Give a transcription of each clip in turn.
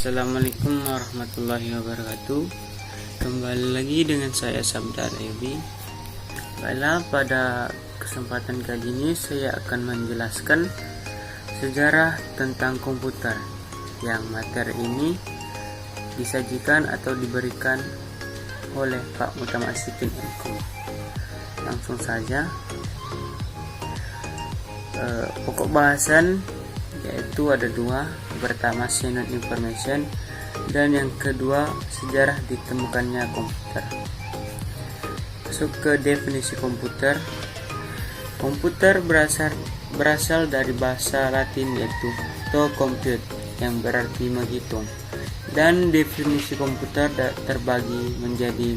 Assalamualaikum warahmatullahi wabarakatuh. Kembali lagi dengan saya Sabda Levi. Baiklah, pada kesempatan kali ini saya akan menjelaskan sejarah tentang komputer, yang materi ini disajikan atau diberikan oleh Pak Mutamassikin MKom. Langsung saja. Pokok bahasan yaitu ada dua. Pertama, Shannon Information, dan yang kedua, sejarah ditemukannya komputer. Masuk ke definisi komputer. Komputer berasal dari bahasa Latin yaitu to compute, yang berarti menghitung. Dan definisi komputer terbagi menjadi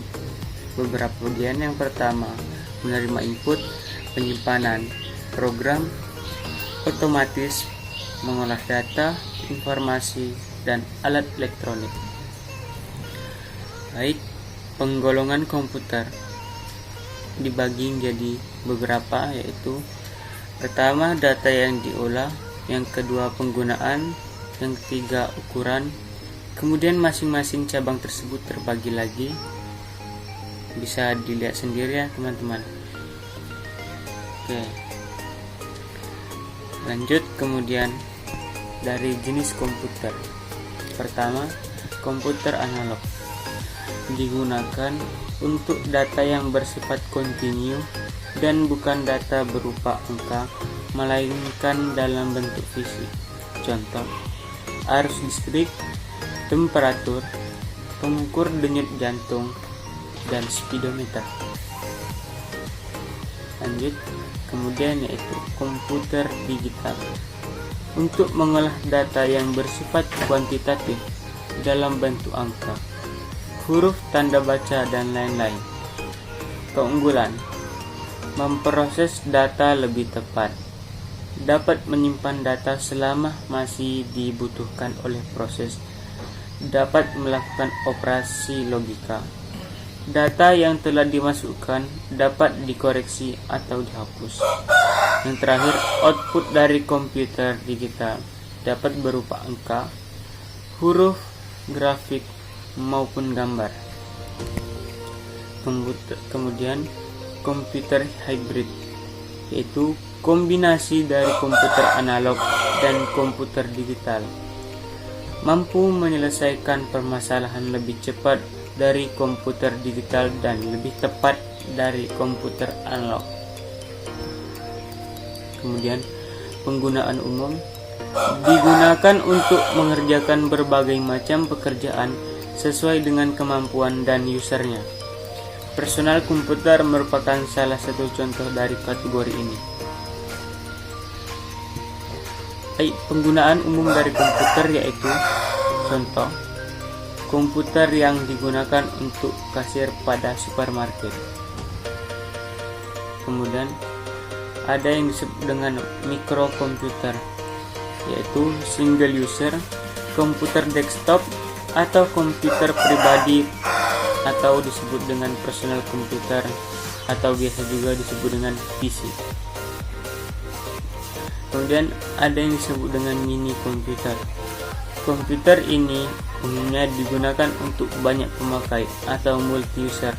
beberapa bagian. Yang pertama, menerima input, penyimpanan, program, otomatis, mengolah data, informasi, dan alat elektronik. Baik, penggolongan komputer dibagi menjadi beberapa, yaitu pertama, data yang diolah, yang kedua, penggunaan, yang ketiga, ukuran. Kemudian masing-masing cabang tersebut terbagi lagi, bisa dilihat sendiri ya teman-teman. Oke, lanjut. Kemudian dari jenis komputer. Pertama, komputer analog digunakan untuk data yang bersifat kontinu dan bukan data berupa angka, melainkan dalam bentuk fisik. Contoh, arus listrik, temperatur, pengukur denyut jantung, dan speedometer. Lanjut, kemudian yaitu komputer digital, untuk mengolah data yang bersifat kuantitatif dalam bentuk angka, huruf, tanda baca, dan lain-lain. Keunggulan: memproses data lebih tepat, dapat menyimpan data selama masih dibutuhkan oleh proses, dapat melakukan operasi logika. Data yang telah dimasukkan dapat dikoreksi atau dihapus. Yang terakhir, output dari komputer digital dapat berupa angka, huruf, grafik, maupun gambar. Kemudian, komputer hybrid, yaitu kombinasi dari komputer analog dan komputer digital, mampu menyelesaikan permasalahan lebih cepat dari komputer digital dan lebih tepat dari komputer analog. Kemudian, penggunaan umum digunakan untuk mengerjakan berbagai macam pekerjaan sesuai dengan kemampuan dan usernya. Personal komputer merupakan salah satu contoh dari kategori ini. Penggunaan umum dari komputer yaitu contoh, komputer yang digunakan untuk kasir pada supermarket. Kemudian ada yang disebut dengan mikrokomputer, yaitu single user, komputer desktop, atau komputer pribadi, atau disebut dengan personal komputer, atau biasa juga disebut dengan PC. Kemudian ada yang disebut dengan mini komputer. Komputer ini umumnya digunakan untuk banyak pemakai atau multi user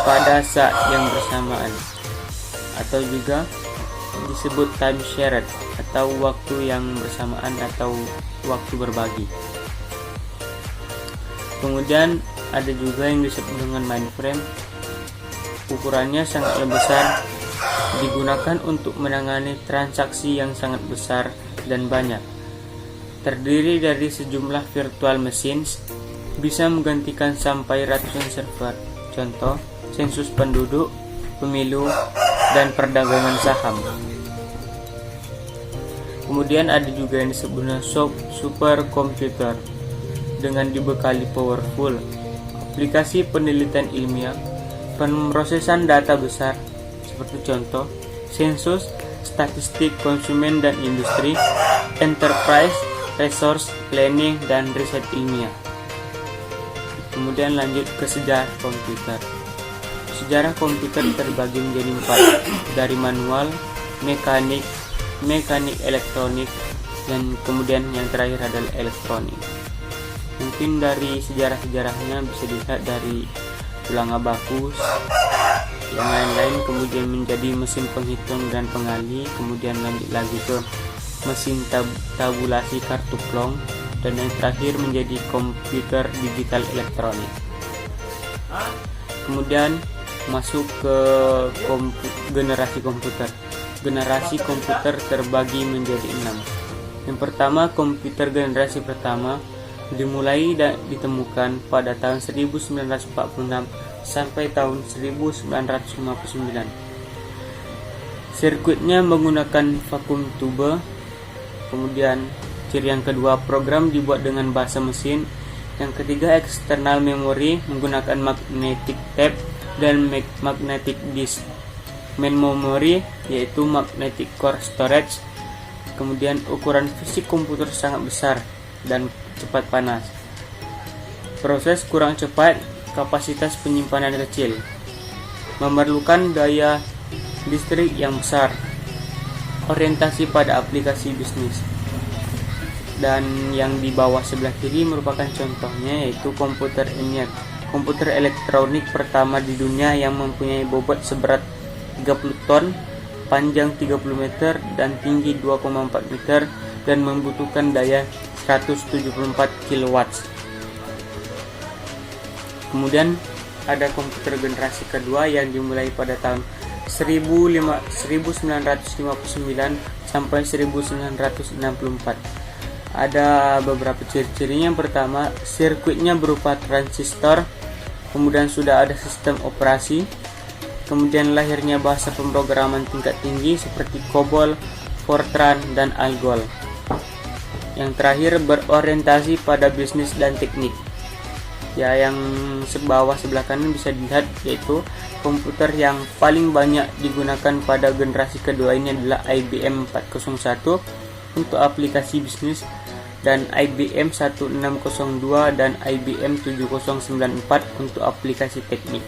pada saat yang bersamaan, atau juga disebut time shared atau waktu yang bersamaan atau waktu berbagi. Kemudian ada juga yang disebut dengan mainframe. Ukurannya sangat besar, digunakan untuk menangani transaksi yang sangat besar dan banyak. Terdiri dari sejumlah virtual machines, bisa menggantikan sampai ratusan server. Contoh, sensus penduduk, pemilu, dan perdagangan saham. Kemudian ada juga yang disebut superkomputer dengan dibekali powerful aplikasi penelitian ilmiah, pemrosesan data besar seperti contoh sensus, statistik konsumen dan industri, enterprise, resource planning, dan riset ilmiah. Kemudian lanjut ke sejarah komputer. Sejarah komputer terbagi menjadi 4, dari manual, mekanik elektronik, dan kemudian yang terakhir adalah elektronik. Mungkin dari sejarah-sejarahnya bisa dilihat dari tulang abacus, yang lain-lain, kemudian menjadi mesin penghitung dan pengali, kemudian lanjut lagi ke mesin tabulasi kartu plong, dan yang terakhir menjadi komputer digital elektronik. Kemudian masuk ke generasi komputer. Generasi komputer terbagi menjadi 6. Yang pertama, komputer generasi pertama dimulai dan ditemukan pada tahun 1946 sampai tahun 1959. Sirkuitnya menggunakan vakum tube. Kemudian ciri yang kedua, program dibuat dengan bahasa mesin. Yang ketiga, external memory menggunakan magnetic tape dan magnetic disk. Main memory yaitu magnetic core storage. Kemudian ukuran fisik komputer sangat besar dan cepat panas. Proses kurang cepat, kapasitas penyimpanan kecil. Memerlukan daya listrik yang besar. Orientasi pada aplikasi bisnis. Dan yang di bawah sebelah kiri merupakan contohnya, yaitu komputer ENIAC, komputer elektronik pertama di dunia yang mempunyai bobot seberat 30 ton, panjang 30 meter dan tinggi 2,4 meter dan membutuhkan daya 174 kW. Kemudian ada komputer generasi kedua yang dimulai pada tahun 1959 sampai 1964. Ada beberapa ciri-cirinya. Yang pertama, sirkuitnya berupa transistor, kemudian sudah ada sistem operasi, kemudian lahirnya bahasa pemrograman tingkat tinggi seperti COBOL, Fortran, dan ALGOL. Yang terakhir, berorientasi pada bisnis dan teknik. Ya, yang sebelah kanan bisa dilihat, yaitu komputer yang paling banyak digunakan pada generasi kedua ini adalah IBM 401 untuk aplikasi bisnis, dan IBM 1602 dan IBM 7094 untuk aplikasi teknik.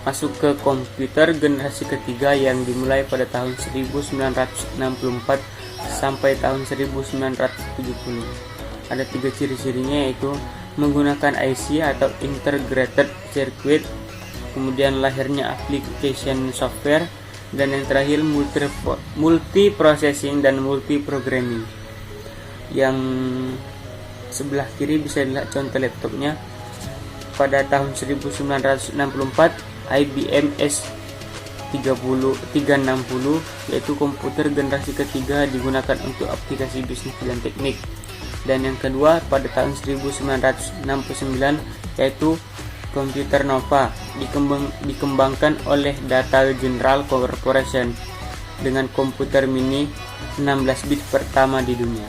Masuk ke komputer generasi ketiga yang dimulai pada tahun 1964 sampai tahun 1970. Ada 3 ciri-cirinya, yaitu menggunakan IC atau Integrated Circuit, kemudian lahirnya application software, dan yang terakhir multi-processing dan multi-programming. Yang sebelah kiri bisa dilihat contoh laptopnya. Pada tahun 1964 IBM S360 yaitu komputer generasi ketiga digunakan untuk aplikasi bisnis dan teknik. Dan yang kedua pada tahun 1969 yaitu komputer Nova, dikembangkan oleh Data General Corporation dengan komputer mini 16 bit pertama di dunia.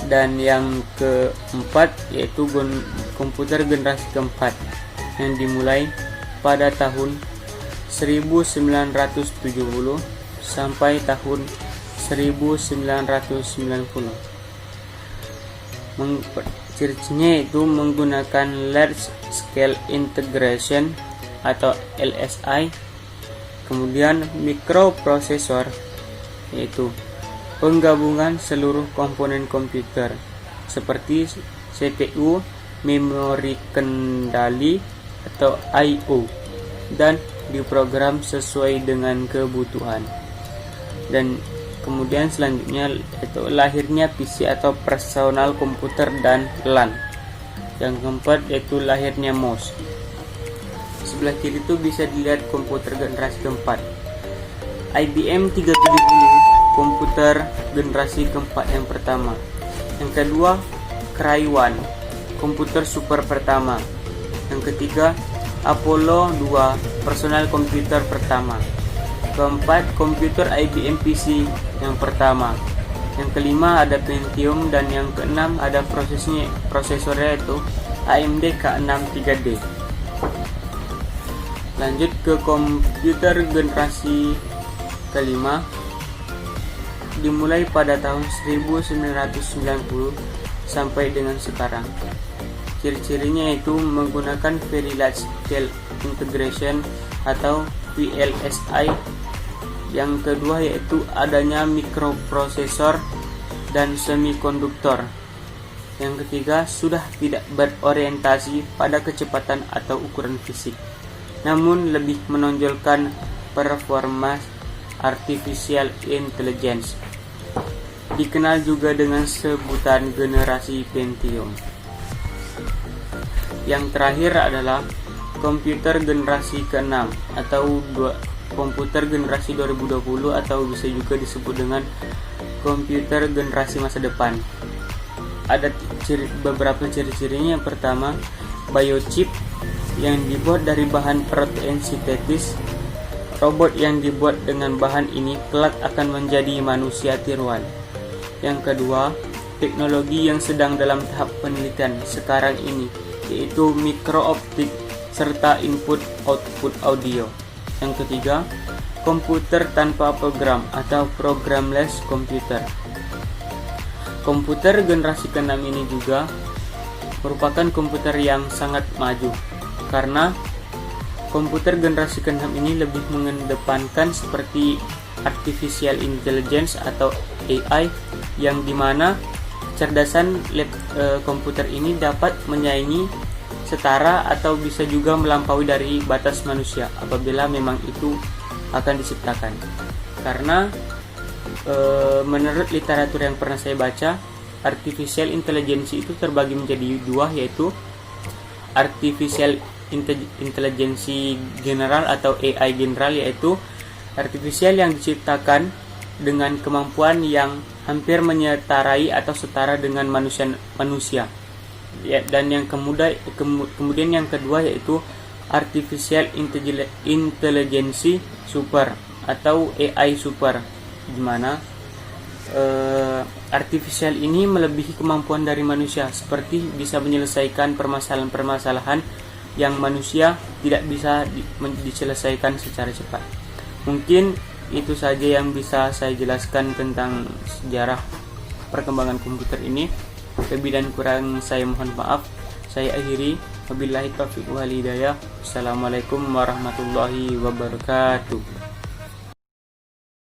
Dan yang keempat yaitu komputer generasi keempat yang dimulai pada tahun 1970 sampai tahun 1990. Ciri-cirinya itu menggunakan Large Scale Integration atau LSI, kemudian mikroprosesor yaitu penggabungan seluruh komponen komputer seperti CPU, memori kendali atau I/O, dan diprogram sesuai dengan kebutuhan. Dan kemudian selanjutnya itu lahirnya PC atau personal komputer dan LAN. Yang keempat yaitu lahirnya MOS. Sebelah kiri itu bisa dilihat komputer generasi keempat. IBM 370, komputer generasi keempat yang pertama. Yang kedua, Cray-1, komputer super pertama. Yang ketiga, Apollo 2, personal komputer pertama. Keempat, komputer IBM PC yang pertama. Yang kelima ada Pentium, dan yang keenam ada prosesornya itu AMD K6 3D. Lanjut ke komputer generasi kelima, dimulai pada tahun 1990 sampai dengan sekarang. Ciri-cirinya itu menggunakan Very Large Scale Integration atau VLSI. Yang kedua yaitu adanya mikroprosesor dan semikonduktor. Yang ketiga, sudah tidak berorientasi pada kecepatan atau ukuran fisik, namun lebih menonjolkan performa artificial intelligence. Dikenal juga dengan sebutan generasi Pentium. Yang terakhir adalah komputer generasi ke-6 atau komputer generasi 2020 atau bisa juga disebut dengan komputer generasi masa depan. Ada beberapa ciri-cirinya. Yang pertama, biochip yang dibuat dari bahan protein sintetis. Robot yang dibuat dengan bahan ini kelak akan menjadi manusia tiruan. Yang kedua, teknologi yang sedang dalam tahap penelitian sekarang ini, yaitu mikrooptik serta input-output audio. Yang ketiga, komputer tanpa program atau programless computer. Komputer generasi ke-6 ini juga merupakan komputer yang sangat maju, karena komputer generasi ke-6 ini lebih mengedepankan seperti artificial intelligence atau AI, yang dimana kecerdasan komputer ini dapat menyaingi, setara, atau bisa juga melampaui dari batas manusia apabila memang itu akan diciptakan. Karena menurut literatur yang pernah saya baca, artificial intelligence itu terbagi menjadi dua, yaitu artificial intelligence general atau AI general, yaitu artificial yang diciptakan dengan kemampuan yang hampir menyetarai atau setara dengan manusia. Ya, dan yang kemudian yang kedua yaitu artificial intelligence super atau AI super, di mana artificial ini melebihi kemampuan dari manusia, seperti bisa menyelesaikan permasalahan-permasalahan yang manusia tidak bisa diselesaikan secara cepat. Mungkin itu saja yang bisa saya jelaskan tentang sejarah perkembangan komputer ini. Lebih dan kurang saya mohon maaf. Saya akhiri, wabillahi taufiq wal hidayah. Assalamualaikum warahmatullahi wabarakatuh.